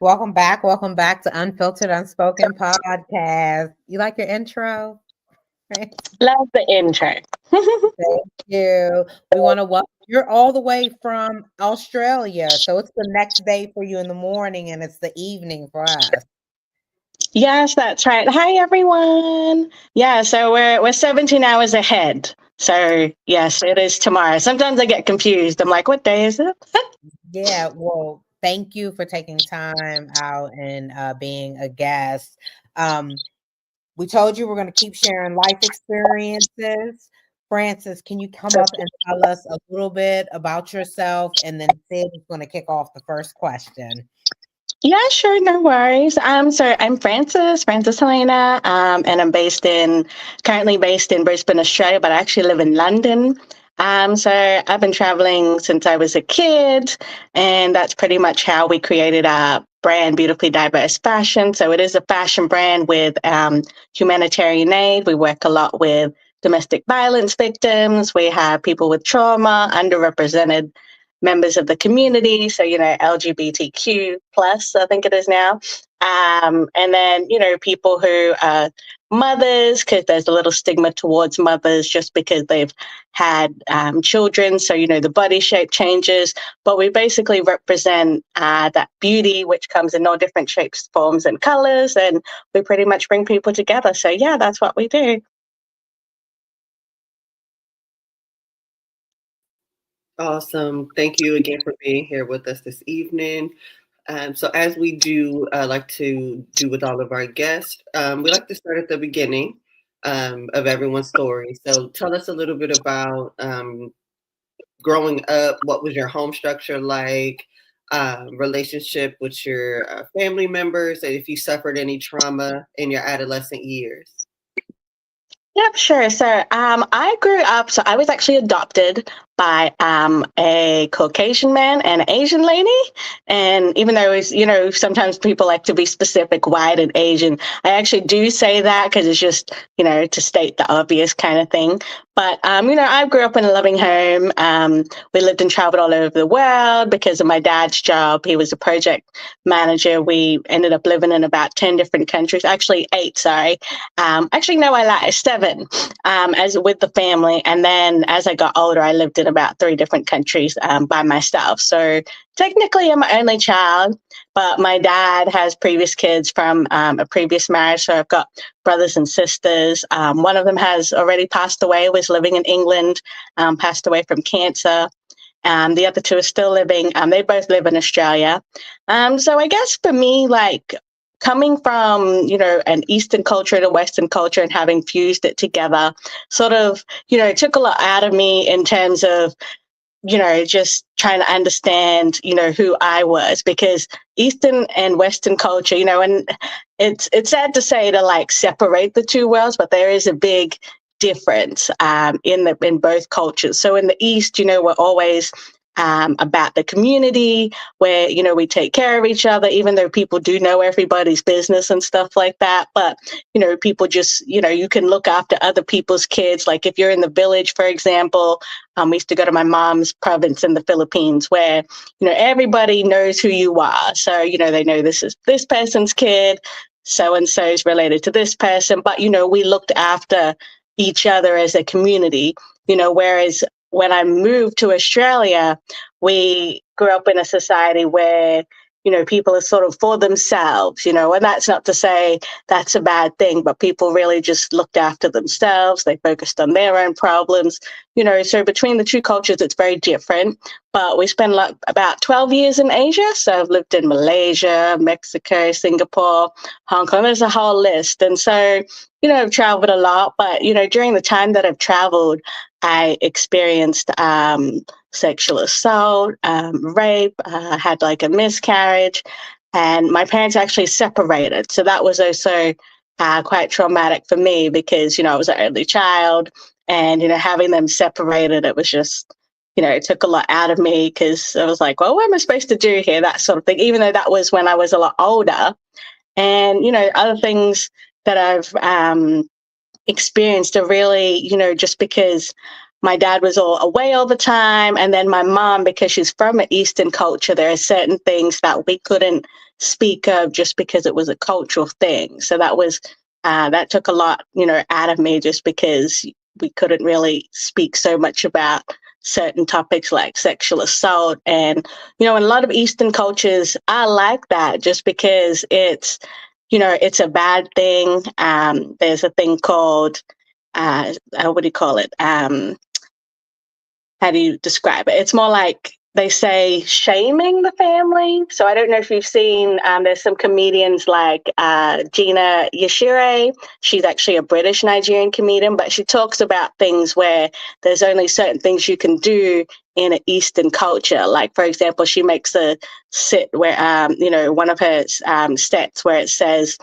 Welcome back. Welcome back to Unfiltered Unspoken Podcast. You like your intro? Right. Love the intro. Thank you. We want to welcome you're all the way from Australia. So it's the next day for you in the morning and it's the evening for us. Yes, that's right. Hi, everyone. Yeah, so we're 17 hours ahead. So yes, it is tomorrow. Sometimes I get confused. I'm like, what day is it? Yeah, well, thank you for taking time out and being a guest. Um, we told you we're going to keep sharing life experiences. Francis, can you come up and tell us a little bit about yourself? And then Sid is going to kick off the first question. Yeah, sure, no worries. So I'm Francis Helena, and currently based in Brisbane, Australia, but I actually live in London. So I've been traveling since I was a kid, and that's pretty much how we created our brand, Beautifully Diverse Fashion. So it is a fashion brand with humanitarian aid. We work a lot with domestic violence victims. We have people with trauma, underrepresented members of the community, so LGBTQ plus, I think it is now, and then people who are mothers, because there's a little stigma towards mothers just because they've had children, so the body shape changes, but we basically represent that beauty which comes in all different shapes, forms, and colors, and we pretty much bring people together. So yeah, that's what we do. Awesome. Thank you again for being here with us this evening. So as we do like to do with all of our guests, we like to start at the beginning of everyone's story. So tell us a little bit about growing up. What was your home structure like? Relationship with your family members, and if you suffered any trauma in your adolescent years. Yep, sure. So I grew up, so I was actually adopted by a Caucasian man and an Asian lady. And even though it's, sometimes people like to be specific, white and Asian, I actually do say that because it's just, to state the obvious kind of thing. But, I grew up in a loving home. We lived and traveled all over the world because of my dad's job. He was a project manager. We ended up living in about 10 different countries, actually 8, sorry. Actually, no, I lied, 7 as with the family. And then as I got older, I lived in about 3 different countries by myself. So technically, I'm my only child, but my dad has previous kids from a previous marriage. So I've got brothers and sisters. One of them has already passed away, was living in England, passed away from cancer. The other 2 are still living. They both live in Australia. So I guess for me, like, coming from, an Eastern culture and a Western culture and having fused it together sort of, took a lot out of me in terms of, just trying to understand, who I was, because Eastern and Western culture, and it's sad to say to like separate the 2 worlds, but there is a big difference in both cultures. So in the East, we're always about the community where, we take care of each other, even though people do know everybody's business and stuff like that. But, people just, you can look after other people's kids. Like if you're in the village, for example, we used to go to my mom's province in the Philippines where, everybody knows who you are. So, they know this is this person's kid, so-and-so is related to this person. But, we looked after each other as a community, whereas when I moved to Australia, we grew up in a society where, people are sort of for themselves, and that's not to say that's a bad thing, but people really just looked after themselves. They focused on their own problems, so between the 2 cultures, it's very different. But we spent about 12 years in Asia. So I've lived in Malaysia, Mexico, Singapore, Hong Kong. There's a whole list. And so, I've traveled a lot, but, during the time that I've traveled, I experienced sexual assault, rape, had like a miscarriage, and my parents actually separated. So that was also quite traumatic for me because, I was an only child and, having them separated, it was just, it took a lot out of me because I was like, well, what am I supposed to do here? That sort of thing, even though that was when I was a lot older. And, other things that I've experienced are really, just because my dad was all away all the time. And then my mom, because she's from an Eastern culture, there are certain things that we couldn't speak of just because it was a cultural thing. So that took a lot, out of me, just because we couldn't really speak so much about certain topics like sexual assault. And, in a lot of Eastern cultures are like that, just because it's a bad thing. There's a thing called, what do you call it? How do you describe it? It's more like they say shaming the family. So I don't know if you've seen, there's some comedians like Gina Yashire. She's actually a British Nigerian comedian, but she talks about things where there's only certain things you can do in an Eastern culture. Like, for example, she makes a sit where, one of her sets where it says,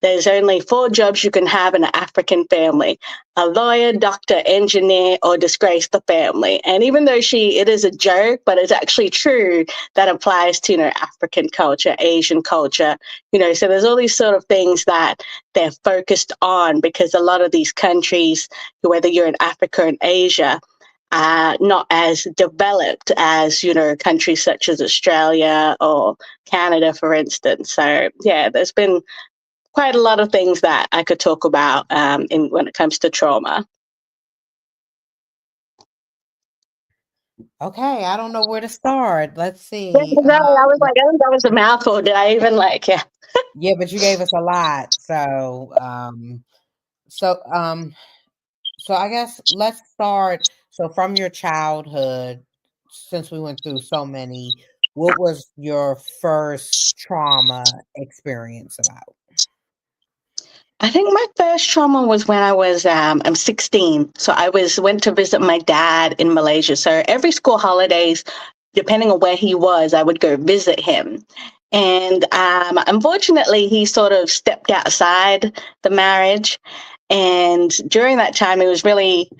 there's only 4 jobs you can have in an African family: a lawyer, doctor, engineer, or disgrace the family. And even though it is a joke, but it's actually true, that applies to, African culture, Asian culture, so there's all these sort of things that they're focused on, because a lot of these countries, whether you're in Africa or in Asia, are not as developed as, countries such as Australia or Canada, for instance. So, yeah, there's been quite a lot of things that I could talk about when it comes to trauma. Okay, I don't know where to start. Let's see. No, I was like, I think that was a mouthful. Did I even yeah? Yeah, but you gave us a lot. So I guess let's start. So from your childhood, since we went through so many, what was your first trauma experience about? I think my first trauma was when I was I'm 16. So I went to visit my dad in Malaysia. So every school holidays, depending on where he was, I would go visit him. And unfortunately, he sort of stepped outside the marriage. And during that time, he was really,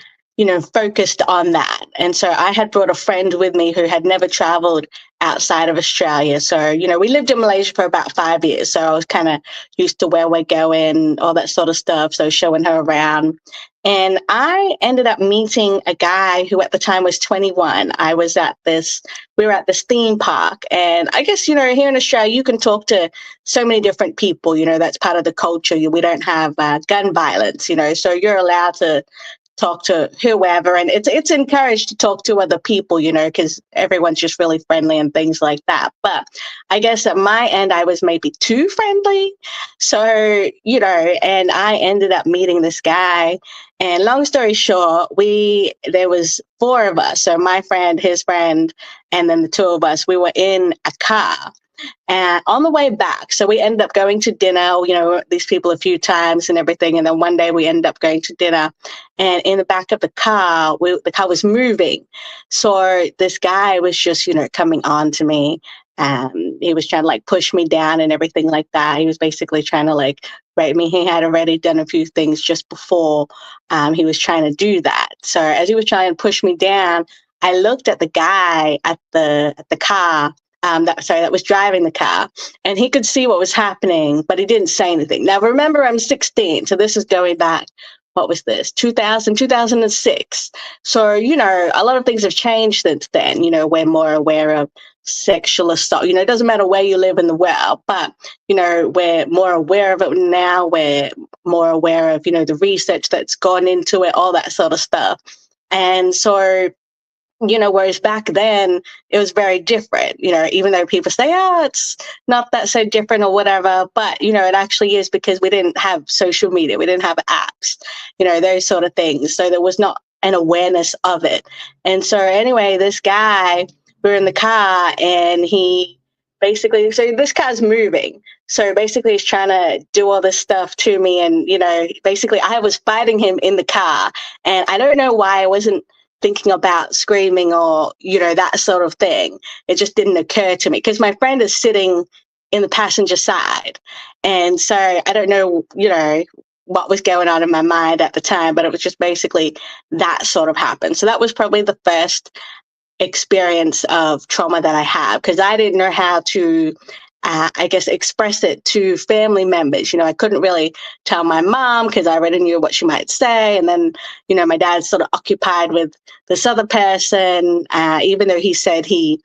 focused on that. And so I had brought a friend with me who had never traveled outside of Australia. So, we lived in Malaysia for about 5 years. So I was kind of used to where we're going, all that sort of stuff. So showing her around. And I ended up meeting a guy who at the time was 21. We were at this theme park. And I guess, here in Australia, you can talk to so many different people, that's part of the culture. We don't have gun violence, so you're allowed to talk to whoever, and it's encouraged to talk to other people, because everyone's just really friendly and things like that. But I guess at my end, I was maybe too friendly. So, and I ended up meeting this guy. And long story short, there was 4 of us. So my friend, his friend, and then the 2 of us, we were in a car. And on the way back, so we ended up going to dinner, these people a few times and everything. And then one day we ended up going to dinner, and in the back of the car, the car was moving. So this guy was just, coming on to me. He was trying to push me down and everything like that. He was basically trying to rape me. He had already done a few things just before he was trying to do that. So as he was trying to push me down, I looked at the guy at the car that was driving the car, and he could see what was happening, but he didn't say anything. Now, remember, I'm 16, so this is going back, what was this, 2006. So, a lot of things have changed since then. We're more aware of sexual assault. It doesn't matter where you live in the world, but, we're more aware of it now. We're more aware of, the research that's gone into it, all that sort of stuff. And so, whereas back then it was very different, even though people say, oh, it's not that so different or whatever, but, it actually is, because we didn't have social media, we didn't have apps, those sort of things. So there was not an awareness of it. And so anyway, this guy, we were in the car, and he basically, so this car's moving. So basically he's trying to do all this stuff to me. And, basically I was fighting him in the car, and I don't know why I wasn't thinking about screaming or, that sort of thing. It just didn't occur to me, because my friend is sitting in the passenger side. And so I don't know, what was going on in my mind at the time, but it was just basically that sort of happened. So that was probably the first experience of trauma that I have, because I didn't know how to express it to family members. I couldn't really tell my mom, because I already knew what she might say. And then, my dad's sort of occupied with this other person, even though he said he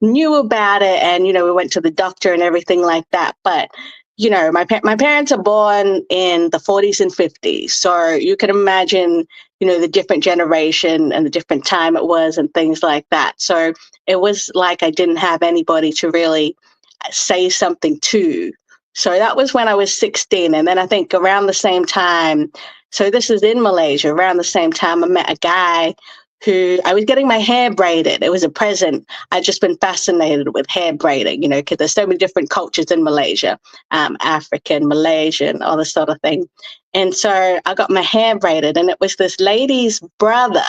knew about it, and we went to the doctor and everything like that. But my parents are born in the 40s and 50s, so you can imagine the different generation and the different time it was and things like that. So it was like I didn't have anybody to really say something to. So that was when I was 16. And then I think around the same time, so this is in Malaysia, around the same time I met a guy who I was getting my hair braided. It was a present. I'd just been fascinated with hair braiding, because there's so many different cultures in Malaysia, African, Malaysian, all this sort of thing. And so I got my hair braided, and it was this lady's brother.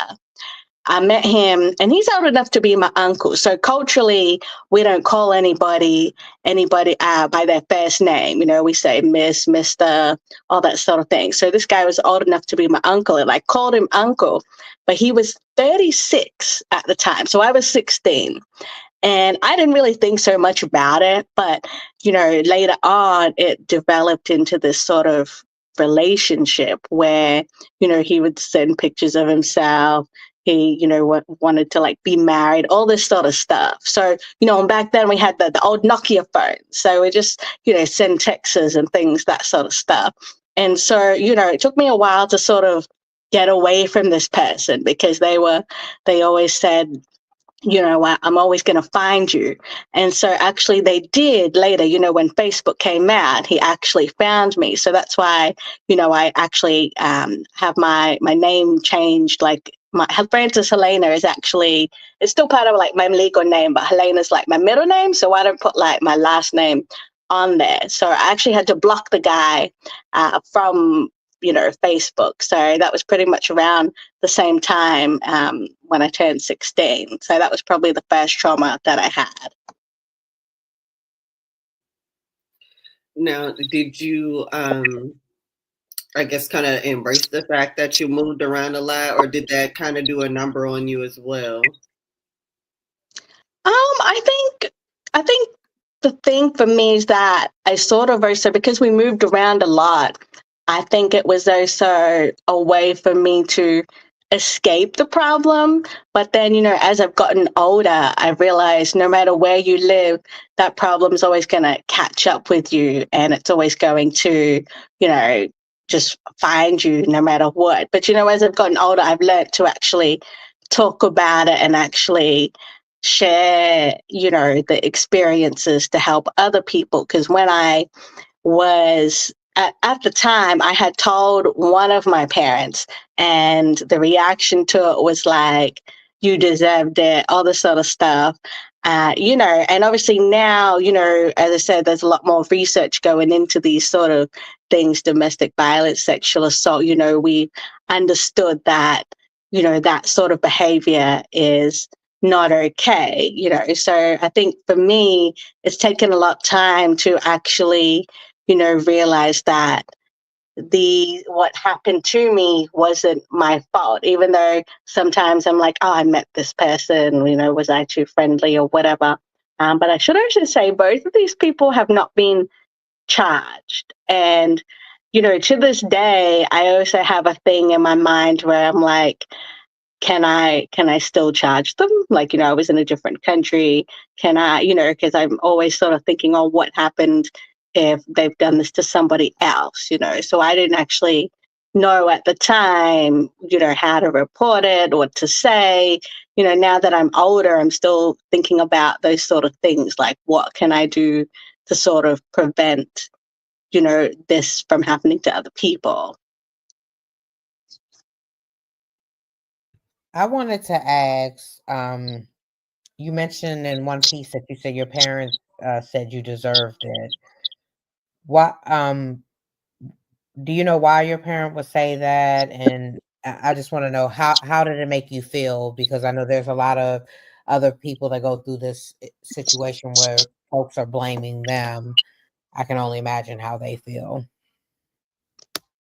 I met him, and he's old enough to be my uncle. So culturally, we don't call anybody by their first name. We say Miss, Mister, all that sort of thing. So this guy was old enough to be my uncle, and I called him uncle, but he was 36 at the time. So I was 16. And I didn't really think so much about it. But, later on, it developed into this sort of relationship where, he would send pictures of himself. He, wanted to be married, all this sort of stuff. So, and back then we had the old Nokia phone. So we just, send texts and things, that sort of stuff. And so, it took me a while to sort of get away from this person, because they always said, I'm always going to find you. And so actually they did later, when Facebook came out, he actually found me. So that's why, I actually have my name changed. My Frances Helena it's still part of my legal name, but Helena's my middle name. So I don't put my last name on there. So I actually had to block the guy from Facebook. So that was pretty much around the same time when I turned 16. So that was probably the first trauma that I had. Now, did you, I guess, kind of embrace the fact that you moved around a lot, or did that kind of do a number on you as well? I think the thing for me is that I sort of also, because we moved around a lot, I think it was also a way for me to escape the problem. But then, as I've gotten older, I realized no matter where you live, that problem's always going to catch up with you, and it's always going to, just find you no matter what. But, as I've gotten older, I've learned to actually talk about it and actually share, the experiences to help other people. Because when I was at the time, I had told one of my parents, and the reaction to it was like, you deserved it, all this sort of stuff. And obviously now, as I said, there's a lot more research going into these sort of things, domestic violence, sexual assault. We understood that, that sort of behavior is not okay, So I think for me, it's taken a lot of time to actually realize that what happened to me wasn't my fault, even though sometimes I'm like, oh, I met this person, was I too friendly or whatever. But I should also say both of these people have not been charged. And, to this day, I also have a thing in my mind where I'm like, can I still charge them? I was in a different country. Can I, because I'm always sort of thinking, oh, what happened if they've done this to somebody else, So I didn't actually know at the time, how to report it, what to say. Now that I'm older, I'm still thinking about those sort of things, like what can I do to sort of prevent, this from happening to other people. I wanted to ask, you mentioned in one piece that you said your parents said you deserved it. What do you know why your parent would say that? And I just want to know how did it make you feel? Because I know there's a lot of other people that go through this situation where folks are blaming them. I can only imagine how they feel.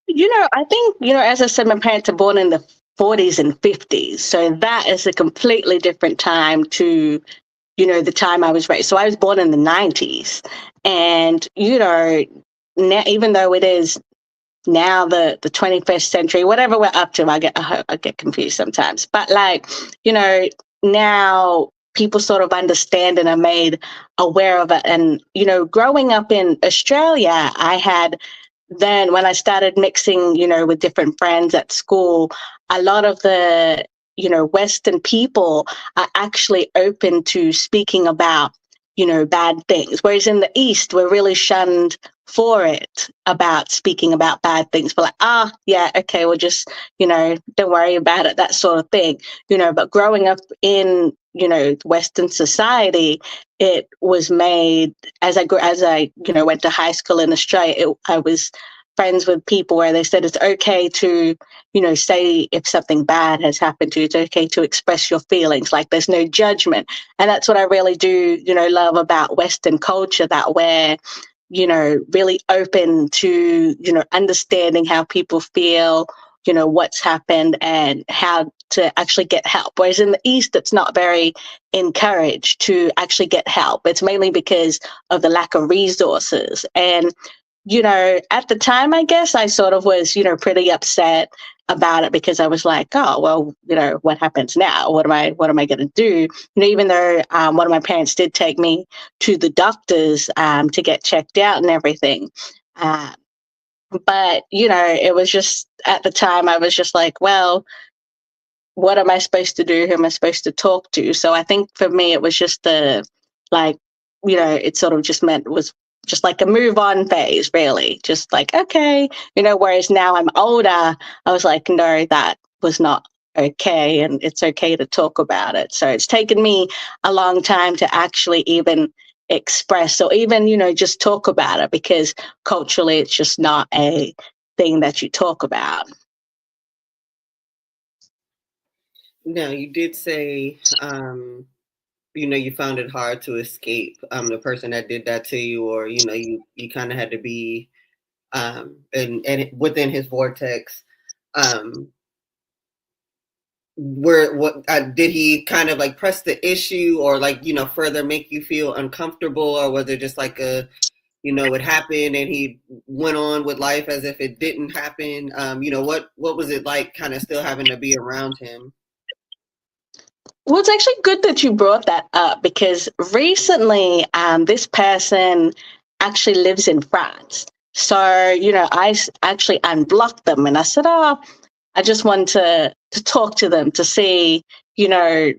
I think, as I said, my parents are born in the 40s and 50s. So that is a completely different time to, the time I was raised. So I was born in the 90s. And, now, even though it is now the 21st century, whatever we're up to, I get confused sometimes. But now people sort of understand and are made aware of it. And, you know, growing up in Australia, I had then when I started mixing, you know, with different friends at school, a lot of the, you know, Western people are actually open to speaking about, you know, bad things. Whereas in the East, we're really shunned for it about speaking about bad things. We're like, yeah, okay, we'll just, you know, don't worry about it, that sort of thing, you know. But growing up in, you know, Western society, it was made as I you know, went to high school in Australia. I was friends with people where they said it's okay to, you know, say if something bad has happened to you, it's okay to express your feelings. Like there's no judgment. And that's what I really do, you know, love about Western culture, that we're, you know, really open to, you know, understanding how people feel, you know, what's happened and how to actually get help. Whereas in the East, it's not very encouraged to actually get help. It's mainly because of the lack of resources. And, you know, at the time, I guess I sort of was, you know, pretty upset about it because I was like, oh, well, you know, what happens now? What am I going to do? You know, even though one of my parents did take me to the doctors to get checked out and everything. But, you know, it was just at the time I was just like, well, what am I supposed to do? Who am I supposed to talk to? So I think for me, it was just like, you know, it sort of just meant was just like a move on phase, really. Just like, okay, you know, whereas now I'm older, I was like, no, that was not okay. And it's okay to talk about it. So it's taken me a long time to actually even express or even, you know, just talk about it, because culturally it's just not a thing that you talk about. Now, you did say, you know, you found it hard to escape the person that did that to you, or, you know, you kind of had to be and within his vortex. Did he kind of like press the issue, or like, you know, further make you feel uncomfortable, or was it just like you know, it happened and he went on with life as if it didn't happen? You know, what was it like kind of still having to be around him? Well, it's actually good that you brought that up, because recently this person actually lives in France. So, you know, I actually unblocked them and I said, I just want to talk to them to see, you know,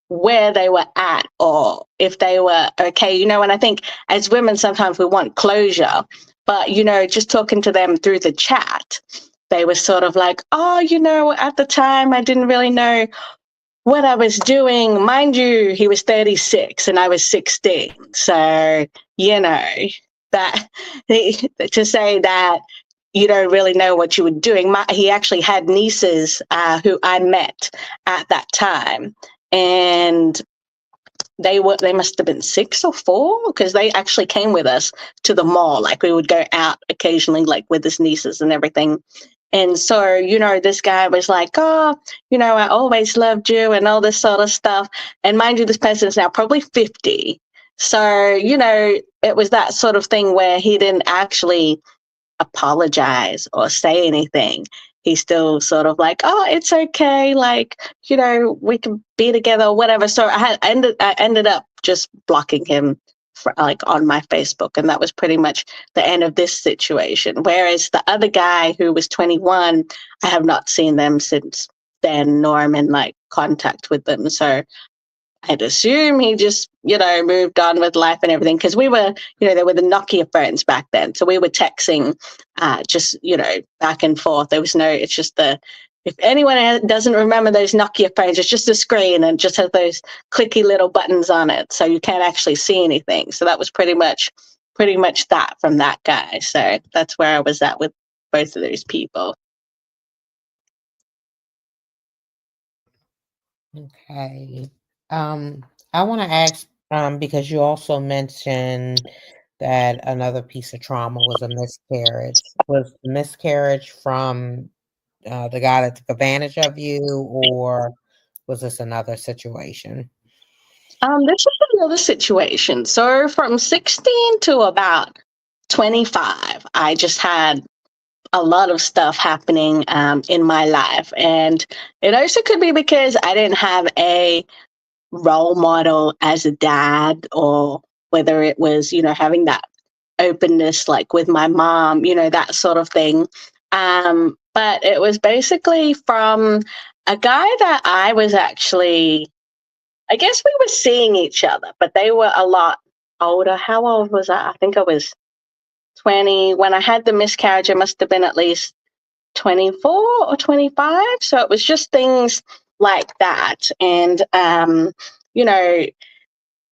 where they were at or if they were okay. You know, and I think as women, sometimes we want closure, but, you know, just talking to them through the chat, they were sort of like, oh, you know, at the time I didn't really know what I was doing. Mind you, he was 36 and I was 16. So, you know, that to say that you don't really know what you were doing. He actually had nieces who I met at that time. And they must have been 6 or 4, because they actually came with us to the mall. Like we would go out occasionally, like with his nieces and everything. And so, you know, this guy was like, oh, you know, I always loved you and all this sort of stuff. And mind you, this person is now probably 50. So, you know, it was that sort of thing where he didn't actually apologize or say anything. He's still sort of like, oh, it's okay. Like, you know, we can be together or whatever. So I ended up just blocking him like on my Facebook. And that was pretty much the end of this situation. Whereas the other guy who was 21, I have not seen them since then, nor I'm in like contact with them. So I'd assume he just, you know, moved on with life and everything, because we were, you know, they were the Nokia phones back then. So we were texting just, you know, back and forth. There was no, it's just if anyone doesn't remember those Nokia phones, it's just a screen and just has those clicky little buttons on it. So you can't actually see anything. So that was pretty much that from that guy. So that's where I was at with both of those people. Okay. I want to ask, because you also mentioned that another piece of trauma was a miscarriage. Was the miscarriage from the guy that took advantage of you, or was this another situation? This is another situation. So from 16 to about 25, I just had a lot of stuff happening in my life. And it also could be because I didn't have a role model as a dad, or whether it was, having that openness like with my mom, that sort of thing. But it was basically from a guy that I was actually, I guess we were seeing each other, but they were a lot older. How old was I? I think I was 20. When I had the miscarriage, I must have been at least 24 or 25. So it was just things like that. And, you know,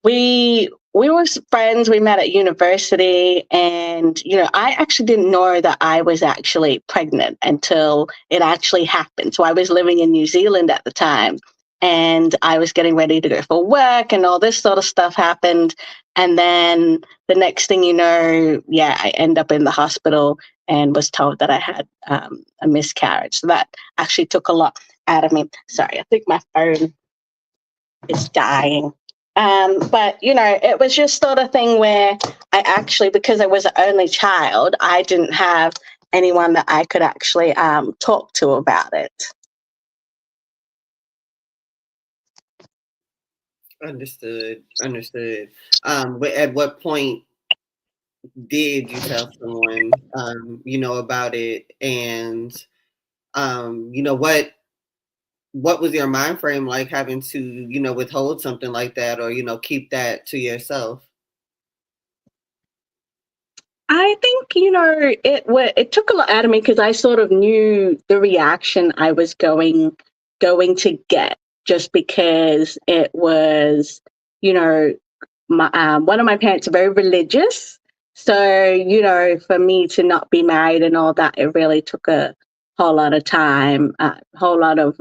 we were friends. We met at university, and I actually didn't know that I was actually pregnant until it actually happened. So I was living in New Zealand at the time, and I was getting ready to go for work, and all this sort of stuff happened. And then the next thing you know, I end up in the hospital and was told that I had a miscarriage. So that actually took a lot out of me. Sorry, I think my phone is dying. But it was just sort of thing where I actually, because I was an only child, I didn't have anyone that I could actually talk to about it. Understood. But at what point did you tell someone, about it? And, what was your mind frame like, having to, withhold something like that, or, keep that to yourself? I think, it took a lot out of me, because I sort of knew the reaction I was going to get, just because it was, one of my parents are very religious. So, for me to not be married and all that, it really took a whole lot of time, a whole lot of,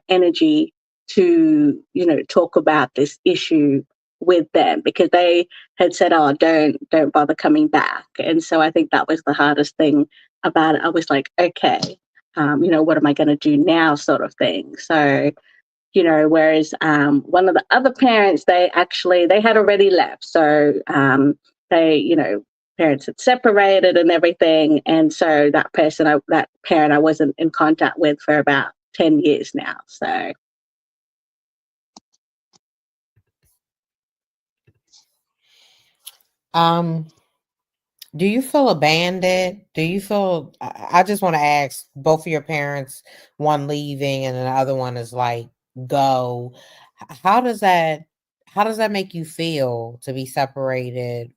energy to, talk about this issue with them, because they had said, "Oh, don't bother coming back." And so I think that was the hardest thing about it. I was like, okay, what am I going to do now, sort of thing. So, whereas one of the other parents, they had already left. So parents had separated and everything. And so that parent I wasn't in contact with for about 10 years now. So. Do you feel abandoned? Do you feel, I just want to ask, both of your parents, one leaving and the other one is like, go. How does that make you feel to be separated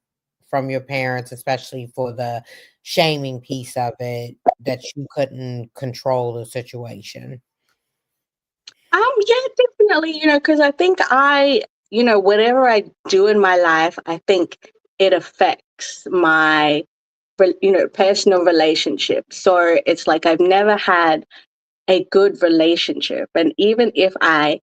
from your parents, especially for the shaming piece of it, that you couldn't control the situation? Yeah, definitely, because I think whatever I do in my life, I think it affects my, personal relationships. So it's like I've never had a good relationship. And even if I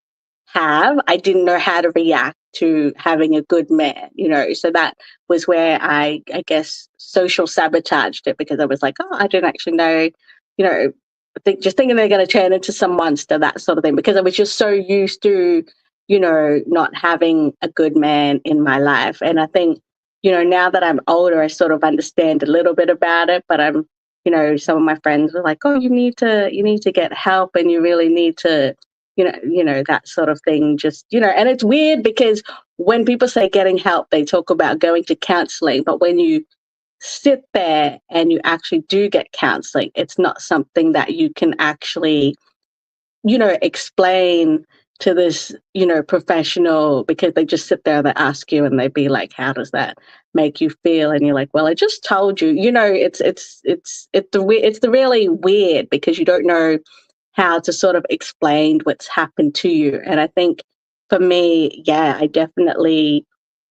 didn't know how to react to having a good man, so that was where I guess social sabotaged it, because I was like, oh, I didn't actually know, you know, just thinking they're going to turn into some monster, that sort of thing, because I was just so used to, not having a good man in my life. And I think, now that I'm older, I sort of understand a little bit about it, but some of my friends were like, oh, you need to get help, and you really need to, that sort of thing. Just, and it's weird, because when people say getting help, they talk about going to counseling, but when you sit there and you actually do get counseling, it's not something that you can actually, explain to this, professional, because they just sit there and they ask you and they be like, how does that make you feel? And you're like, well, I just told you, it's the really weird, because you don't know how to sort of explain what's happened to you. And I think for me, I definitely,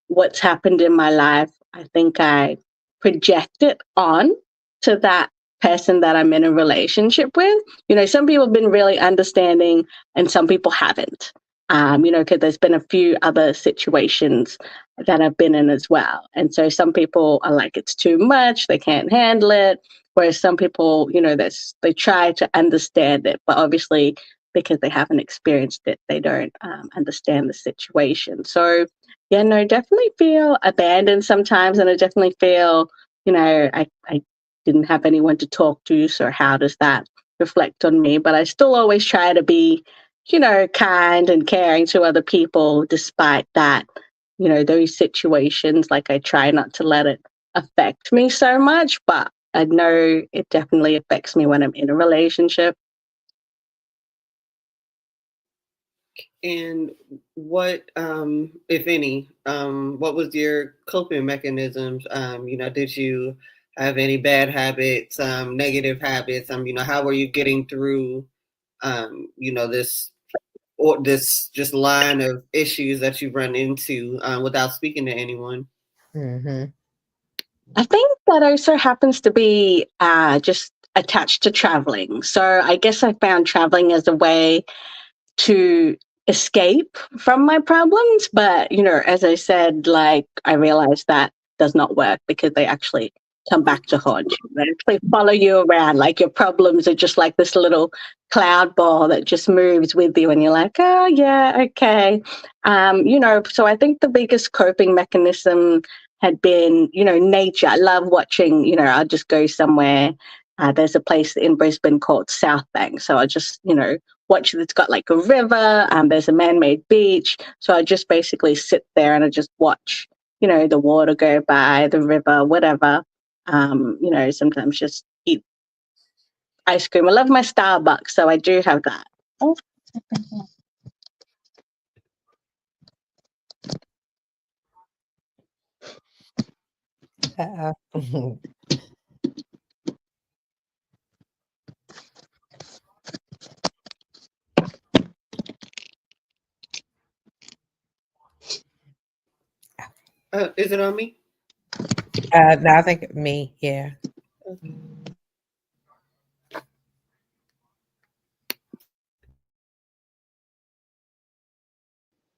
what's happened in my life, I think I project it on to that person that I'm in a relationship with. Some people have been really understanding and some people haven't. Because there's been a few other situations that I've been in as well. And so some people are like, it's too much, they can't handle it. Whereas some people, they try to understand it, but obviously because they haven't experienced it, they don't understand the situation. So, yeah, no, definitely feel abandoned sometimes. And I definitely feel, I didn't have anyone to talk to. So how does that reflect on me? But I still always try to be kind and caring to other people despite that, those situations. Like, I try not to let it affect me so much, but I know it definitely affects me when I'm in a relationship. And what, if any, what was your coping mechanisms? Did you have any bad habits, negative habits? How were you getting through, this or this just line of issues that you run into without speaking to anyone? Mm-hmm. I think that also happens to be just attached to traveling. So I guess I found traveling as a way to escape from my problems. But, as I said, like, I realized that does not work because they actually come back to haunt you. They actually follow you around. Like, your problems are just like this little cloud ball that just moves with you. And you're like, oh, yeah, okay. So I think the biggest coping mechanism had been, nature. I love watching, I'll just go somewhere. There's a place in Brisbane called South Bank. So I just, watch it's got like a river, there's a man-made beach. So I just basically sit there and I just watch, the water go by, the river, whatever. Sometimes just eat ice cream. I love my Starbucks, so I do have that. Oh. Is it on me? No, I think me, yeah. Okay.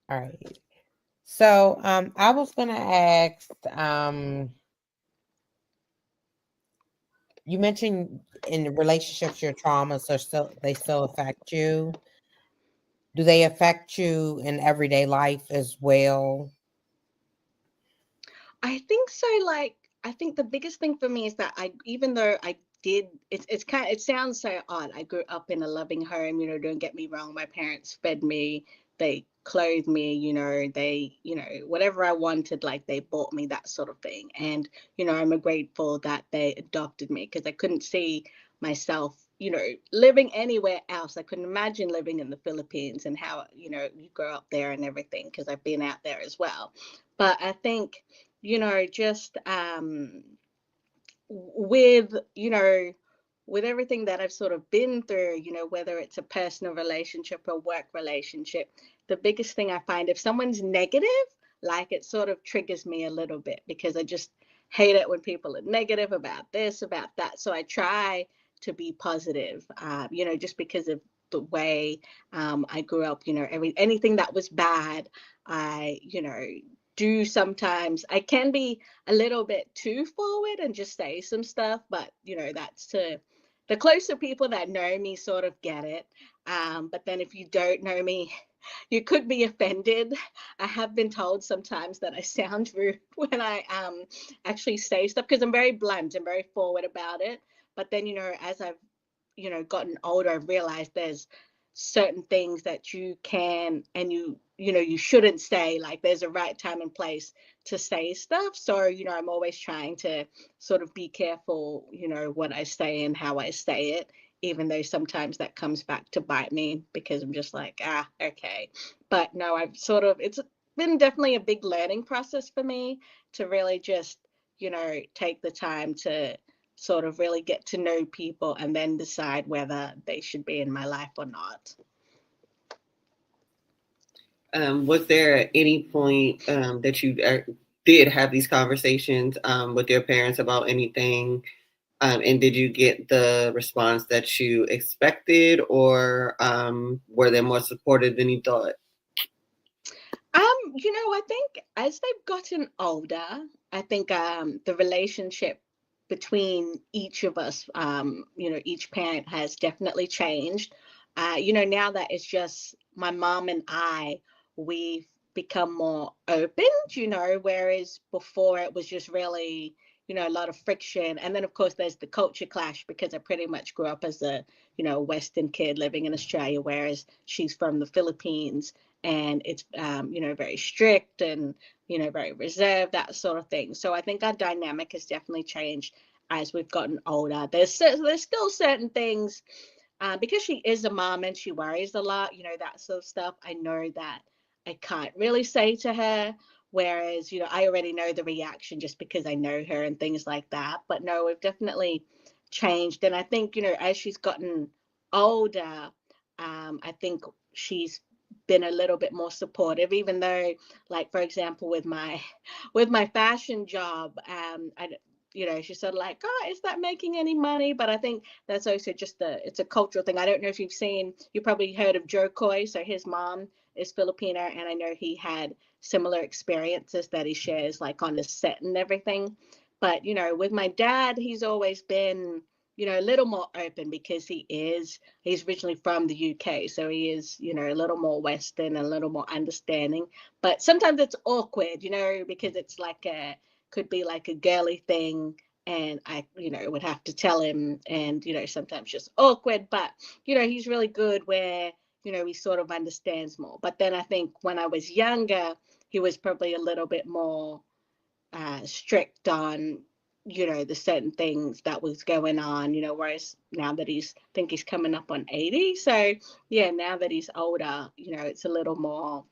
All right. So I was gonna ask, you mentioned in relationships your traumas are still affect you. Do they affect you in everyday life as well? I think so. Like, I think the biggest thing for me is that even though I did, it sounds so odd. I grew up in a loving home, don't get me wrong. My parents fed me, they clothed me, they, whatever I wanted, like, they bought me, that sort of thing. And, I'm grateful that they adopted me because I couldn't see myself, living anywhere else. I couldn't imagine living in the Philippines and how, you grow up there and everything, because I've been out there as well. But I think, just with, with everything that I've sort of been through, whether it's a personal relationship or work relationship, the biggest thing I find, if someone's negative, like, it sort of triggers me a little bit because I just hate it when people are negative about this, about that. So I try to be positive, just because of the way I grew up, anything that was bad, I, do sometimes, I can be a little bit too forward and just say some stuff, but that's to the closer people that know me sort of get it. But then if you don't know me, you could be offended. I have been told sometimes that I sound rude when I actually say stuff because I'm very blunt and very forward about it. But then, as I've gotten older, I've realized there's certain things that you can and you shouldn't say. Like, there's a right time and place to say stuff. So I'm always trying to sort of be careful, what I say and how I say it, even though sometimes that comes back to bite me because I'm just like, okay. But no, I've sort of, it's been definitely a big learning process for me to really just take the time to sort of really get to know people and then decide whether they should be in my life or not. Was there at any point that you did have these conversations with your parents about anything? And did you get the response that you expected, or were they more supportive than you thought? I think as they've gotten older, I think the relationship between each of us, each parent has definitely changed. Now that it's just my mom and I, we've become more open, whereas before it was just really, a lot of friction. And then, of course, there's the culture clash because I pretty much grew up as a, Western kid living in Australia, whereas she's from the Philippines, and it's, very strict and, very reserved, that sort of thing. So I think our dynamic has definitely changed as we've gotten older. There's still certain things, because she is a mom and she worries a lot, that sort of stuff. I know that I can't really say to her, whereas, I already know the reaction just because I know her and things like that. But no, we've definitely changed. And I think, as she's gotten older, I think she's been a little bit more supportive, even though, like, for example, with my fashion job, she's sort of like, oh, is that making any money? But I think that's also just it's a cultural thing. I don't know if you probably heard of Joe Coy. So his mom is Filipino, and I know he had similar experiences that he shares, like on the set and everything. But, with my dad, he's always been, a little more open because he's originally from the UK. So he is, a little more Western and a little more understanding. But sometimes it's awkward, because it's could be like a girly thing, and I, would have to tell him, and, sometimes just awkward, but, he's really good where, he sort of understands more. But then I think when I was younger, he was probably a little bit more strict on, the certain things that was going on, whereas now that I think he's coming up on 80. So yeah, now that he's older, it's a little more,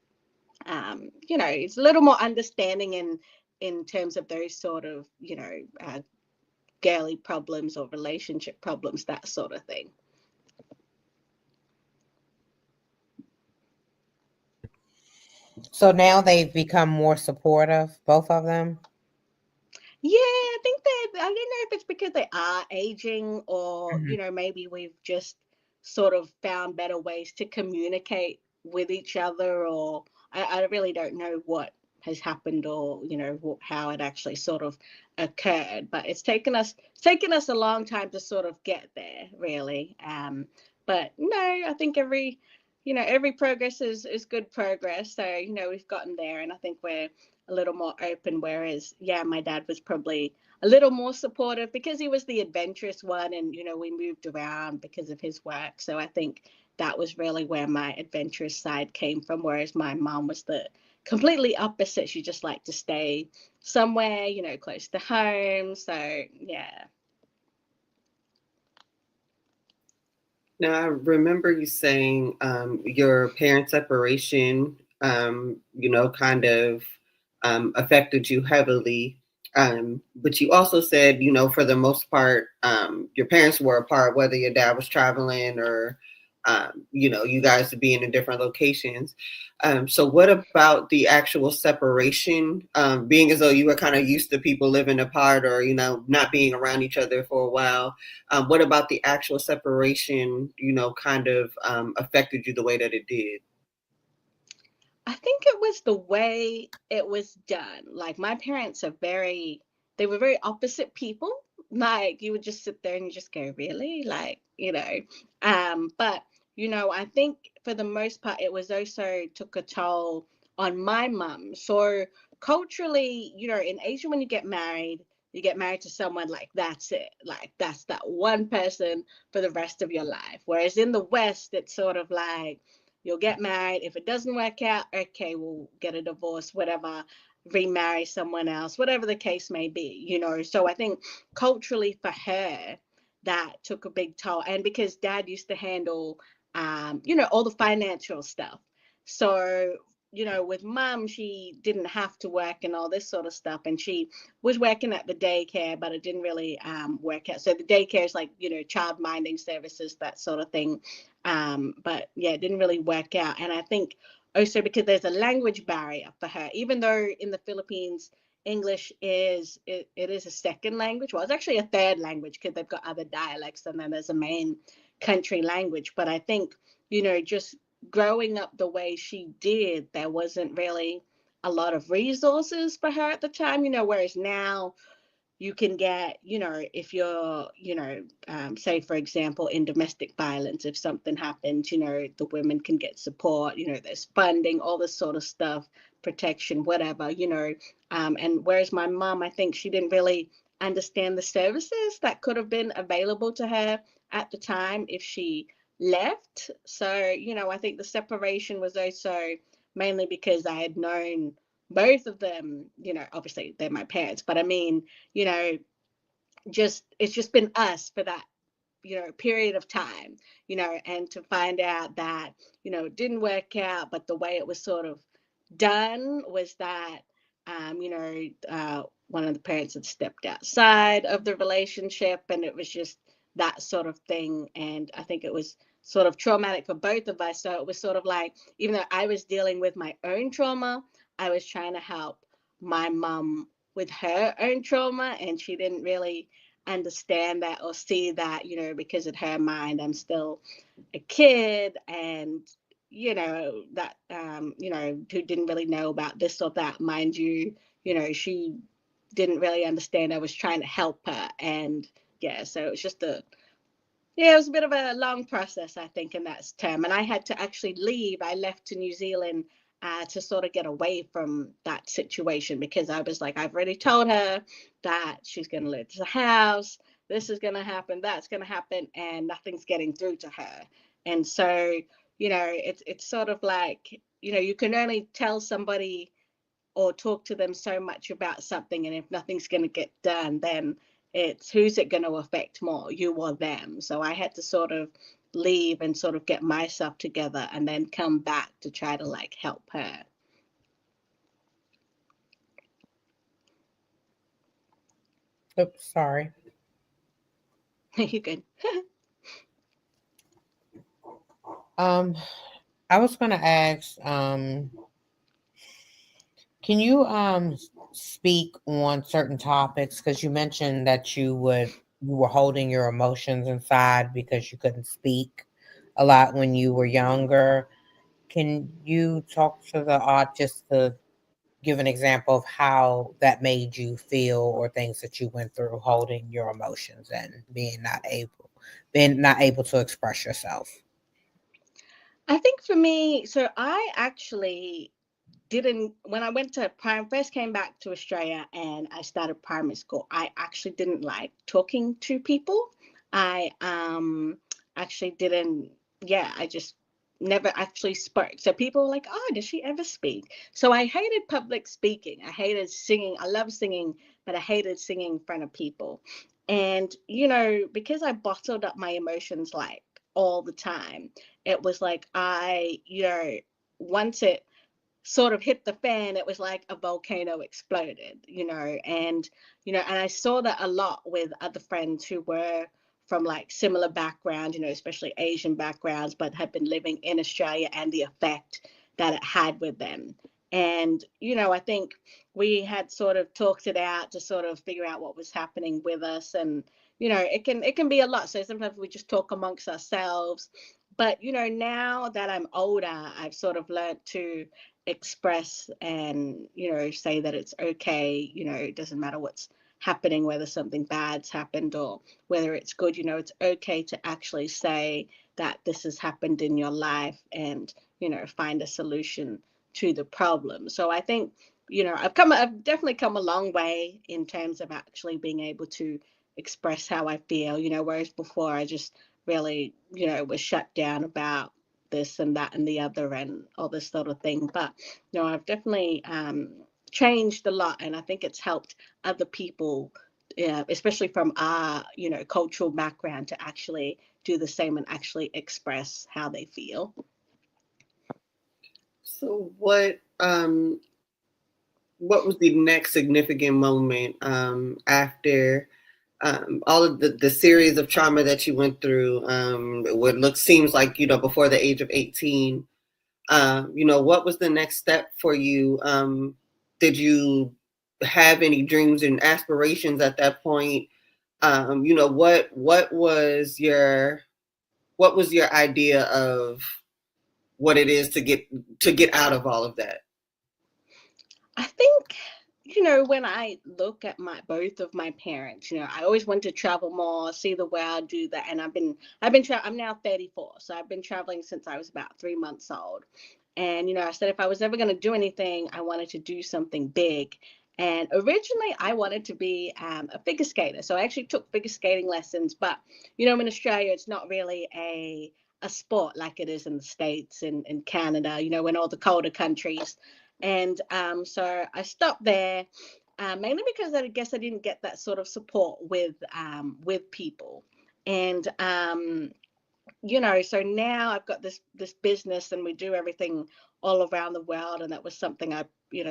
it's a little more understanding in terms of those sort of, girly problems or relationship problems, that sort of thing. So now they've become more supportive, both of them? Yeah, I think that, I don't know if it's because they are aging or, maybe we've just sort of found better ways to communicate with each other, or I really don't know what has happened, or, how it actually sort of occurred. But it's taken us a long time to sort of get there, really. But no, I think every progress is good progress. So, we've gotten there, and I think we're a little more open, whereas my dad was probably a little more supportive because he was the adventurous one, and we moved around because of his work. So I think that was really where my adventurous side came from, whereas my mom was the completely opposite. She just liked to stay somewhere close to home. So yeah. Now, I remember you saying your parent separation, kind of affected you heavily. But you also said, for the most part, your parents were apart, whether your dad was traveling or, you guys being in different locations. So what about the actual separation, being as though you were kind of used to people living apart or, not being around each other for a while? What about the actual separation, kind of affected you the way that it did? I think it was the way it was done. Like, my parents they were very opposite people. Like, you would just sit there and you just go, really? Like, but, I think for the most part, it was also took a toll on my mum. So culturally, in Asia, when you get married to someone, like, that's it. Like, that's that one person for the rest of your life. Whereas in the West, it's sort of like, you'll get married. If it doesn't work out, okay, we'll get a divorce, whatever, remarry someone else, whatever the case may be, So I think culturally for her, that took a big toll. And because dad used to handle, all the financial stuff. So, with mum, she didn't have to work and all this sort of stuff. And she was working at the daycare, but it didn't really work out. So the daycare is like, child minding services, that sort of thing. But yeah, it didn't really work out. And I think also because there's a language barrier for her, even though in the Philippines, English it is a second language. Well, it's actually a third language because they've got other dialects, and then there's a main country language. But I think, just growing up the way she did, there wasn't really a lot of resources for her at the time, whereas now you can get, if you're, say, for example, in domestic violence, if something happens, the women can get support, there's funding, all this sort of stuff, protection, whatever, and whereas my mom, I think she didn't really understand the services that could have been available to her at the time if she left. So, I think the separation was also mainly because I had known both of them, obviously they're my parents, but I mean, you know, just it's just been us for that period of time, and to find out that it didn't work out, but the way it was sort of done was that one of the parents had stepped outside of the relationship, and it was just that sort of thing. And I think it was sort of traumatic for both of us. So it was sort of like, even though I was dealing with my own trauma, I was trying to help my mum with her own trauma, and she didn't really understand that or see that, because in her mind I'm still a kid, and that who didn't really know about this or that, mind you. She didn't really understand I was trying to help her. And yeah, so it was just it was a bit of a long process, I think, in that term. And I had to actually leave. I left to New Zealand to sort of get away from that situation, because I was like, I've already told her that she's going to lose the house. This is going to happen. That's going to happen. And nothing's getting through to her. And so, it's sort of like, you can only tell somebody or talk to them so much about something, and if nothing's going to get done, then it's who's it going to affect more, you or them. So I had to sort of leave and sort of get myself together and then come back to try to like help her. Oops, sorry. You good? I was going to ask, can you speak on certain topics? Because you mentioned that you were holding your emotions inside because you couldn't speak a lot when you were younger. Can you talk to the just to give an example of how that made you feel, or things that you went through holding your emotions and being not able to express yourself? I think for me, so I actually didn't, when I went to first came back to Australia and I started primary school, I actually didn't like talking to people. I actually didn't, yeah, I just never actually spoke. So people were like, oh, does she ever speak? So I hated public speaking. I hated singing. I love singing, but I hated singing in front of people. And, because I bottled up my emotions like all the time, it was like once it sort of hit the fan, it was like a volcano exploded, and I saw that a lot with other friends who were from like similar backgrounds, especially Asian backgrounds, but had been living in Australia, and the effect that it had with them. And, I think we had sort of talked it out to sort of figure out what was happening with us. And, it can be a lot. So sometimes we just talk amongst ourselves. But, now that I'm older, I've sort of learned to express and say that it's okay. It doesn't matter what's happening, whether something bad's happened or whether it's good. It's okay to actually say that this has happened in your life, and find a solution to the problem. So I think I've definitely come a long way in terms of actually being able to express how I feel, whereas before I just really was shut down about this and that and the other and all this sort of thing. But I've definitely changed a lot, and I think it's helped other people, especially from our cultural background, to actually do the same and actually express how they feel. So what was the next significant moment after all of the series of trauma that you went through? What seems like before the age of 18. What was the next step for you? Did you have any dreams and aspirations at that point? What was your idea of what it is to get out of all of that? I think, when I look at both of my parents, I always want to travel more, see the world, do that. And I'm now 34. So I've been traveling since I was about 3 months old. And, I said, if I was ever going to do anything, I wanted to do something big. And originally, I wanted to be a figure skater. So I actually took figure skating lessons. But, in Australia, it's not really a sport like it is in the States and in Canada, in all the colder countries. And so I stopped there, mainly because I guess I didn't get that sort of support with people. And so now I've got this business, and we do everything all around the world, and that was something I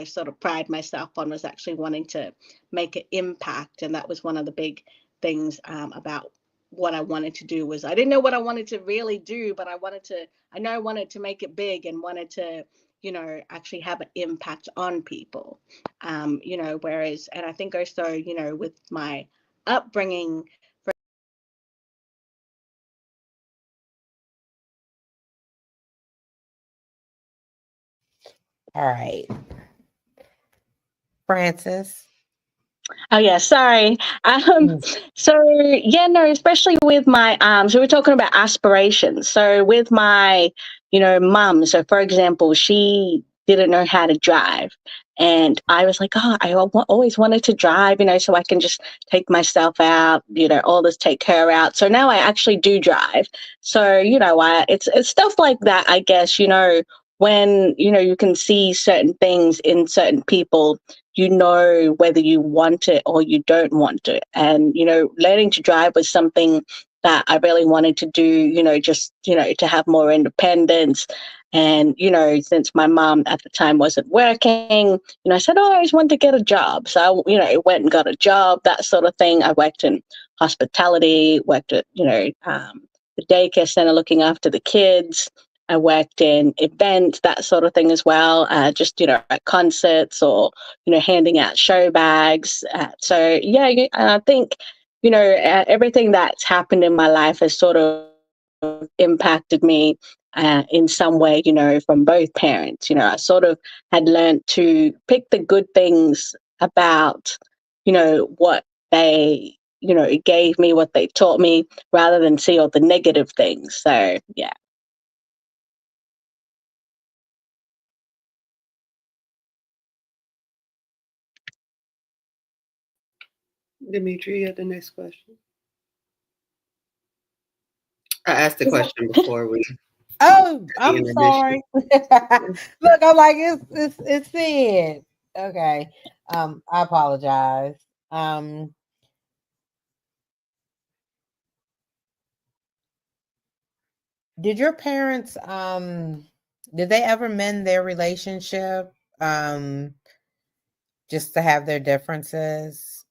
sort of pride myself on, was actually wanting to make an impact. And that was one of the big things about what I wanted to do. Was I didn't know what I wanted to really do, but I know I wanted to make it big, and wanted to actually have an impact on people. Whereas, and I think also with my upbringing, All right. Francis. Oh yeah, sorry. Mm. So yeah, no, especially with my so we're talking about aspirations. So with my, mum. So for example, she didn't know how to drive, and I was like, oh, always wanted to drive, so I can just take myself out, all this, take her out. So now I actually do drive. So it's stuff like that, I guess. When you can see certain things in certain people, whether you want it or you don't want it. And, learning to drive was something that I really wanted to do, just, to have more independence. And, since my mom at the time wasn't working, I said, oh, I always wanted to get a job. So, I went and got a job, that sort of thing. I worked in hospitality, worked at, the daycare center looking after the kids. I worked in events, that sort of thing as well, just, at concerts, or, handing out show bags. So, yeah, I think, everything that's happened in my life has sort of impacted me in some way, from both parents. I sort of had learned to pick the good things about, what they, gave me, what they taught me, rather than see all the negative things. So, yeah. Dimitri, you had the next question. I asked the question before we. Oh, I'm sorry. Look, I'm like, it's it. Okay. I apologize. Did your parents did they ever mend their relationship? Just to have their differences?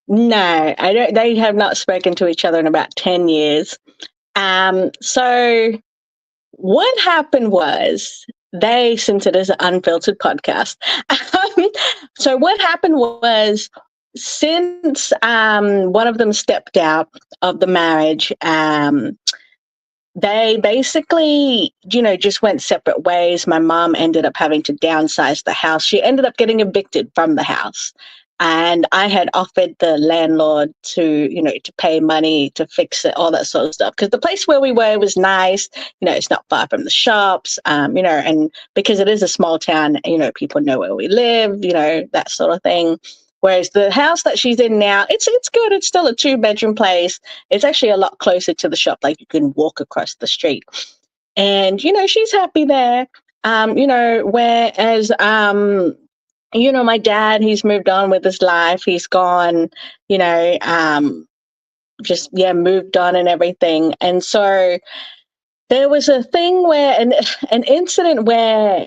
No, I don't. They have not spoken to each other in about 10 years. So what happened was, since it is an unfiltered podcast, so what happened was, since one of them stepped out of the marriage, they basically, just went separate ways. My mom ended up having to downsize the house. She ended up getting evicted from the house. And I had offered the landlord to, to pay money to fix it, all that sort of stuff. Because the place where we were was nice. It's not far from the shops, and because it is a small town, people know where we live, that sort of thing. Whereas the house that she's in now, it's good. It's still a 2-bedroom place. It's actually a lot closer to the shop. Like, you can walk across the street, and she's happy there. Whereas my dad, he's moved on with his life. He's gone. Just moved on and everything. And so there was a thing where an incident where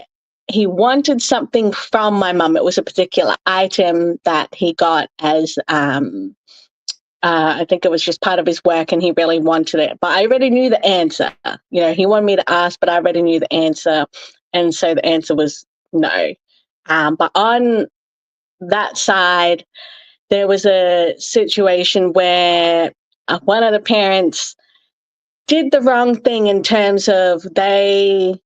he wanted something from my mum. It was a particular item that he got as I think it was just part of his work, and he really wanted it. But I already knew the answer. He wanted me to ask, but I already knew the answer. And so the answer was no. But on that side, there was a situation where one of the parents did the wrong thing, in terms of, they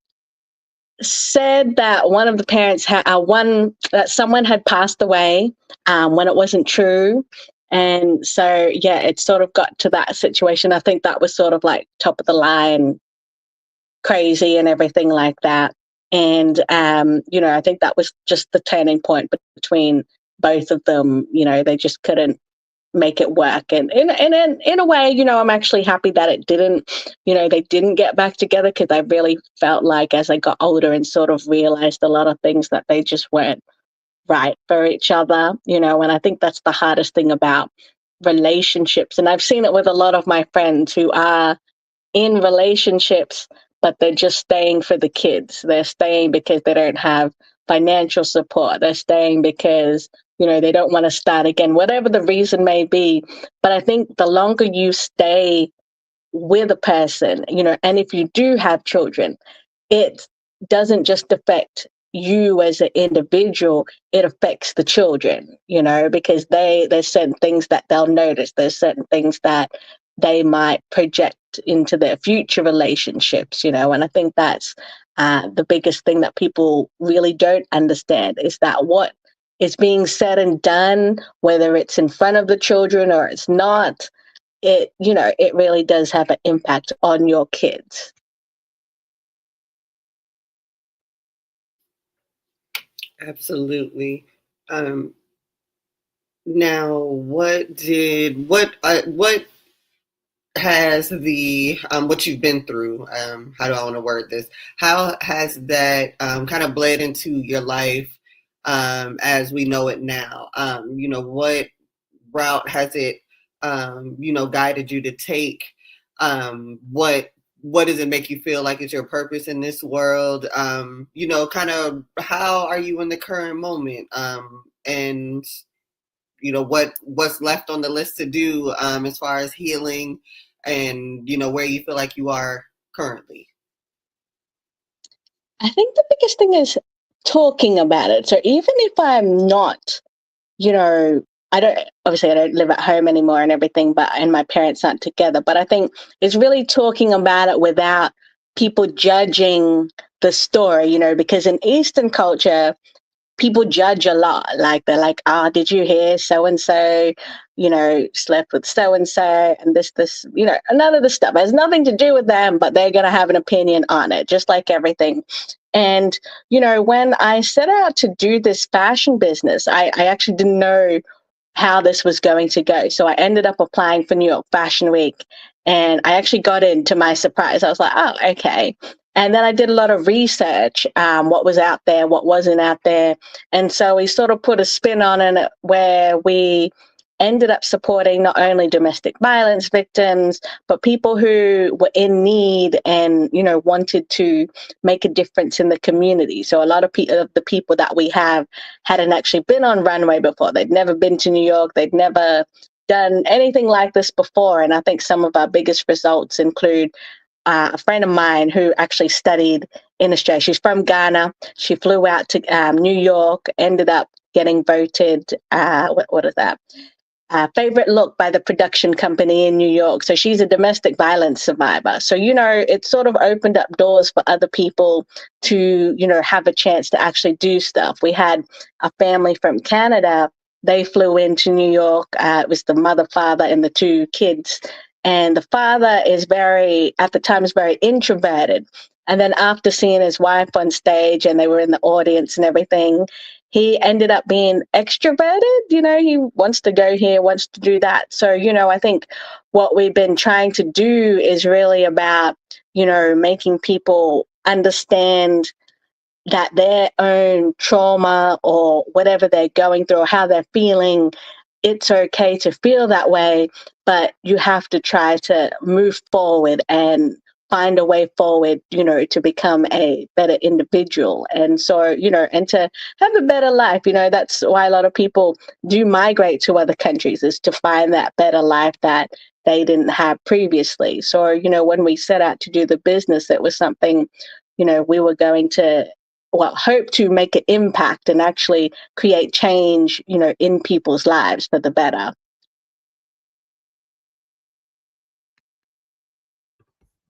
said that one of the parents had that someone had passed away, when it wasn't true. And so, yeah, it sort of got to that situation. I think that was sort of like top of the line, crazy and everything like that. And, I think that was just the turning point between both of them. They just couldn't make it work. And in a way, I'm actually happy that it didn't, they didn't get back together, because I really felt like as I got older and sort of realized a lot of things, that they just weren't right for each other, and I think that's the hardest thing about relationships. And I've seen it with a lot of my friends who are in relationships, but they're just staying for the kids. They're staying because they don't have financial support. They're staying because, they don't want to start again, whatever the reason may be. But I think the longer you stay with a person, and if you do have children, it doesn't just affect you as an individual, it affects the children, because there's certain things that they'll notice. There's certain things that they might project into their future relationships, and I think that's the biggest thing that people really don't understand, is that what is being said and done, whether it's in front of the children or it's not, it really does have an impact on your kids. Absolutely. Now, what has the what you've been through? How do I want to word this? How has that kind of bled into your life as we know it now? What route has it guided you to take? What does it make you feel like is your purpose in this world? Kind of how are you in the current moment? And what's left on the list to do as far as healing, and where you feel like you are currently. I think the biggest thing is talking about it. So even if I'm not, I don't live at home anymore and everything, and my parents aren't together, but I think it's really talking about it without people judging the story, because in Eastern culture, people judge a lot. Like, they're like, did you hear so and so, slept with so and so, and this, none of the stuff. It has nothing to do with them, but they're going to have an opinion on it, just like everything. And, when I set out to do this fashion business, I actually didn't know how this was going to go. So I ended up applying for New York Fashion Week, and I actually got in, to my surprise. I was like, oh, okay. And then I did a lot of research, what was out there, what wasn't out there. And so we sort of put a spin on it, where we ended up supporting not only domestic violence victims, but people who were in need and, wanted to make a difference in the community. So a lot of the people that we have hadn't actually been on runway before. They'd never been to New York. They'd never done anything like this before. And I think some of our biggest results include a friend of mine who actually studied in Australia. She's from Ghana. She flew out to New York, ended up getting voted, what is that? Favorite look by the production company in New York. So she's a domestic violence survivor. So, it sort of opened up doors for other people to, have a chance to actually do stuff. We had a family from Canada. They flew into New York. It was the mother, father, and the two kids. And the father at the time, very introverted. And then after seeing his wife on stage and they were in the audience and everything, he ended up being extroverted. He wants to go here, wants to do that. So, I think what we've been trying to do is really about, making people understand that their own trauma or whatever they're going through or how they're feeling, it's okay to feel that way, but you have to try to move forward and find a way forward, to become a better individual. And so, and to have a better life, that's why a lot of people do migrate to other countries, is to find that better life that they didn't have previously. So, when we set out to do the business, it was something, we were going to hope to make an impact and actually create change, in people's lives for the better.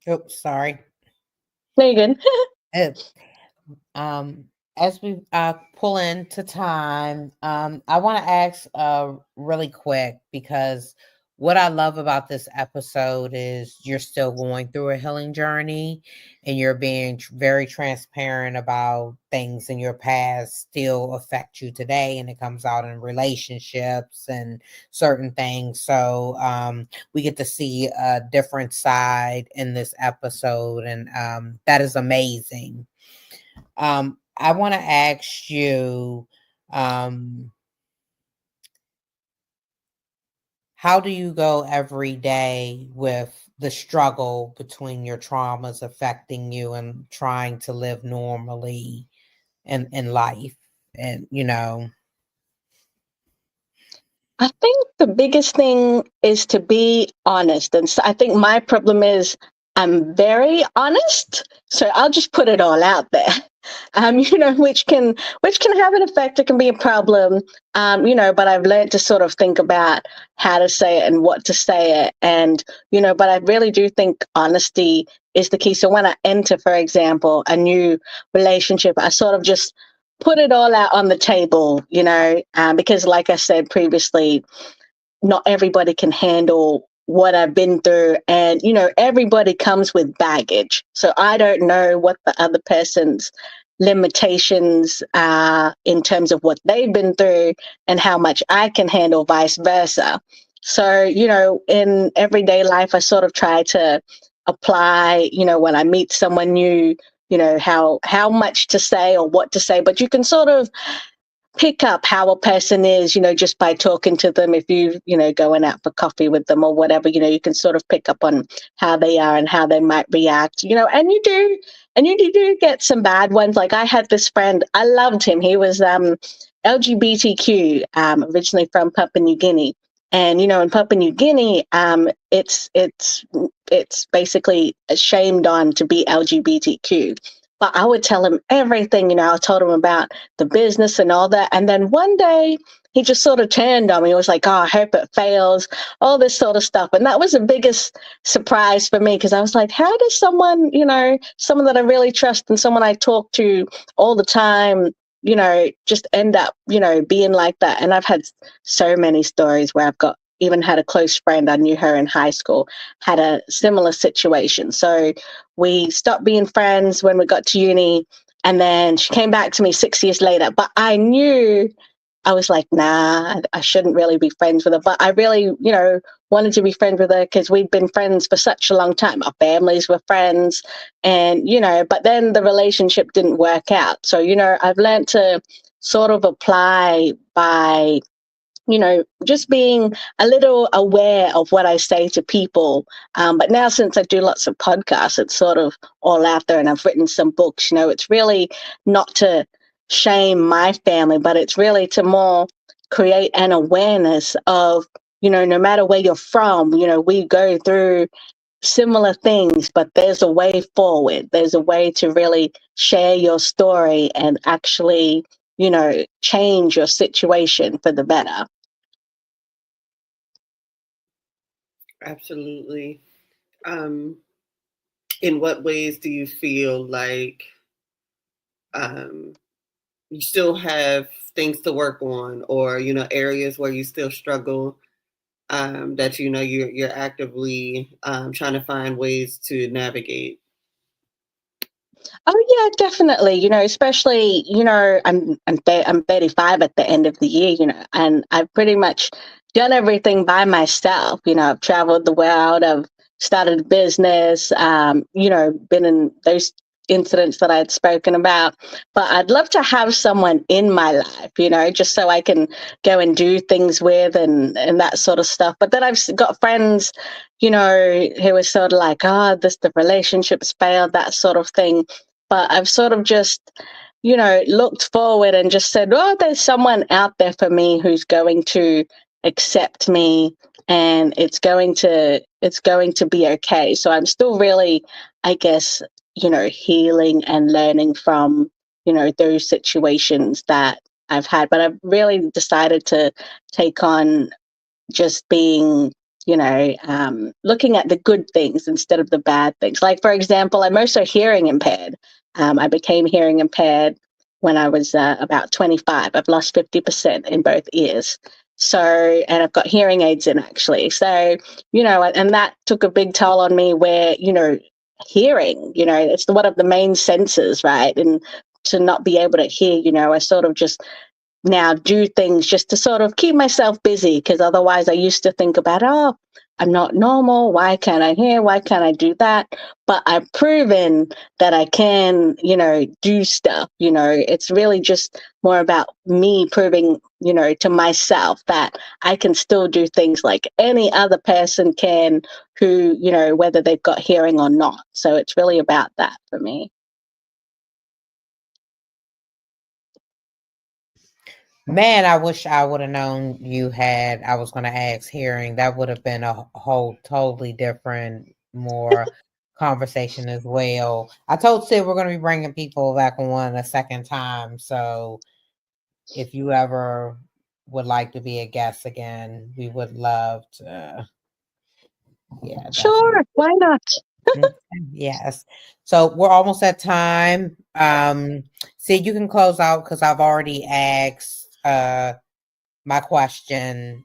Oops, sorry. No, you're good. As we pull into time, I want to ask really quick, because what I love about this episode is you're still going through a healing journey and you're being very transparent about things in your past still affect you today, and it comes out in relationships and certain things. So we get to see a different side in this episode, and that is amazing. I want to ask you, how do you go every day with the struggle between your traumas affecting you and trying to live normally in life? And, I think the biggest thing is to be honest. And so I think my problem is I'm very honest. So I'll just put it all out there. Which can have an effect. It can be a problem. But I've learned to sort of think about how to say it and what to say it. And, but I really do think honesty is the key. So when I enter, for example, a new relationship, I sort of just put it all out on the table, because like I said previously, not everybody can handle what I've been through. And, everybody comes with baggage. So I don't know what the other person's limitations are in terms of what they've been through and how much I can handle, vice versa. So, in everyday life, I sort of try to apply, when I meet someone new, how much to say or what to say, but you can sort of pick up how a person is, just by talking to them. If you, going out for coffee with them or whatever, you can sort of pick up on how they are and how they might react, and you do get some bad ones. Like I had this friend, I loved him. He was LGBTQ, originally from Papua New Guinea. And, in Papua New Guinea, it's basically shamed on to be LGBTQ. But I would tell him everything, I told him about the business and all that. And then one day he just sort of turned on me. He was like, oh, I hope it fails, all this sort of stuff. And that was the biggest surprise for me, because I was like, how does someone, someone that I really trust and someone I talk to all the time, just end up, being like that. And I've had so many stories where I've even had a close friend, I knew her in high school, had a similar situation. So we stopped being friends when we got to uni, and then she came back to me 6 years later. But I knew, I was like, nah, I shouldn't really be friends with her. But I really, wanted to be friends with her because we'd been friends for such a long time. Our families were friends, and, but then the relationship didn't work out. So, I've learned to sort of apply by, just being a little aware of what I say to people. But now, since I do lots of podcasts, it's sort of all out there, and I've written some books, it's really not to shame my family, but it's really to more create an awareness of, no matter where you're from, we go through similar things, but there's a way forward. There's a way to really share your story and actually, change your situation for the better. Absolutely. In what ways do you feel like you still have things to work on, or areas where you still struggle, that you're actively trying to find ways to navigate? Oh yeah, definitely. Especially, I'm 35 at the end of the year, and I've pretty much done everything by myself. I've traveled the world, I've started a business, been in those incidents that I had spoken about. But I'd love to have someone in my life, just so I can go and do things with and that sort of stuff. But then I've got friends, who are sort of like, oh, the relationship's failed, that sort of thing. But I've sort of just, looked forward and just said, oh, there's someone out there for me who's going to accept me, and it's going to be okay. So I'm still really, I guess, healing and learning from, those situations that I've had. But I've really decided to take on just being, looking at the good things instead of the bad things. Like, for example, I'm also hearing impaired. I became hearing impaired when I was about 25. I've lost 50% in both ears. So, and I've got hearing aids in actually. So, and that took a big toll on me where, hearing, it's one of the main senses, right? And to not be able to hear, I sort of just now do things just to sort of keep myself busy, because otherwise I used to think about, oh, I'm not normal. Why can't I hear? Why can't I do that? But I've proven that I can, do stuff. It's really just more about me proving, to myself that I can still do things like any other person can who, whether they've got hearing or not. So it's really about that for me. Man, I wish I would have known I was going to ask hearing. That would have been a whole totally different, more conversation as well. I told Sid we're going to be bringing people back on a second time. So if you ever would like to be a guest again, we would love to. Yeah. Sure. Why not? Yes. So we're almost at time. Sid, you can close out because I've already asked my question.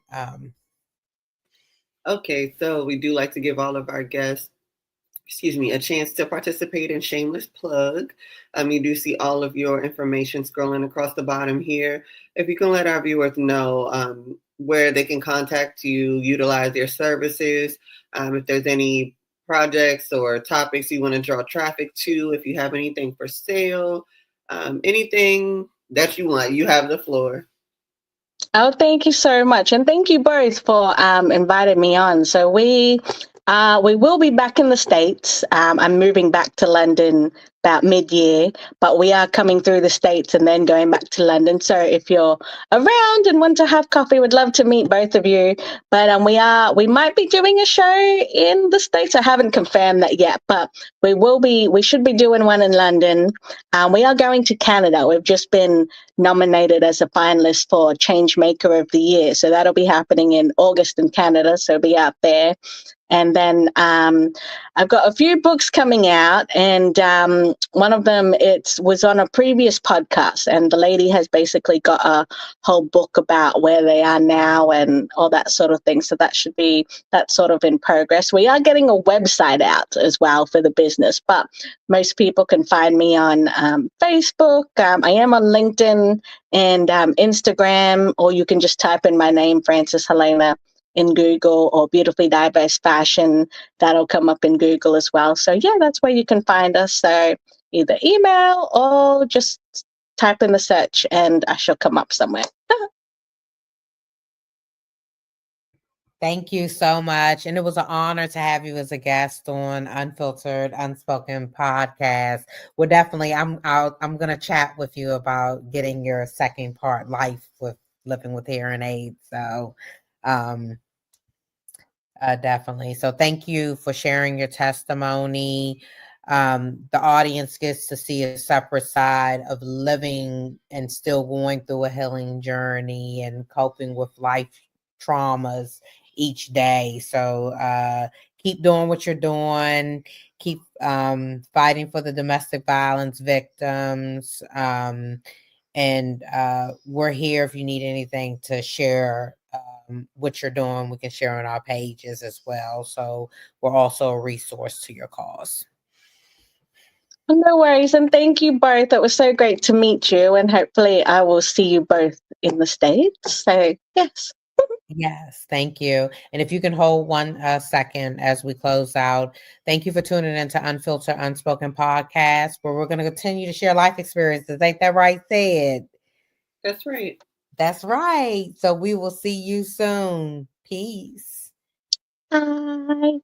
Okay, so we do like to give all of our guests, a chance to participate in shameless plug. You do see all of your information scrolling across the bottom here. If you can let our viewers know where they can contact you, utilize their services, if there's any projects or topics you want to draw traffic to, if you have anything for sale, anything that you want, you have the floor. Oh, thank you so much. And thank you both for inviting me on. So we will be back in the States. I'm moving back to London about mid-year, but we are coming through the States and then going back to London. So if you're around and want to have coffee, would love to meet both of you. But we might be doing a show in the States. I haven't confirmed that yet, but we should be doing one in London. We are going to Canada. We've just been nominated as a finalist for Change Maker of the Year. So that'll be happening in August in Canada. So be out there. And then I've got a few books coming out, and one of them was on a previous podcast, and the lady has basically got a whole book about where they are now and all that sort of thing. So that's sort of in progress. We are getting a website out as well for the business, but most people can find me on Facebook. I am on LinkedIn and Instagram, or you can just type in my name, Frances Helena, in Google, or Beautifully Diverse Fashion. That'll come up in Google as well. So yeah, that's where you can find us. So either email or just type in the search and I shall come up somewhere. Thank you so much. And it was an honor to have you as a guest on Unfiltered Unspoken Podcast. Well, definitely I'm going to chat with you about getting your second part, life with living with hearing aids. So definitely. So thank you for sharing your testimony. The audience gets to see a separate side of living and still going through a healing journey and coping with life traumas each day. So keep doing what you're doing. Keep fighting for the domestic violence victims. And we're here if you need anything to share what you're doing. We can share on our pages as well. So we're also a resource to your cause. No worries. And thank you both. It was so great to meet you. And hopefully I will see you both in the States. So yes. Yes, thank you. And if you can hold 1 second as we close out, thank you for tuning into Unfiltered Unspoken Podcast, where we're going to continue to share life experiences. Ain't that right, Sid? That's right. That's right. So we will see you soon. Peace. Bye.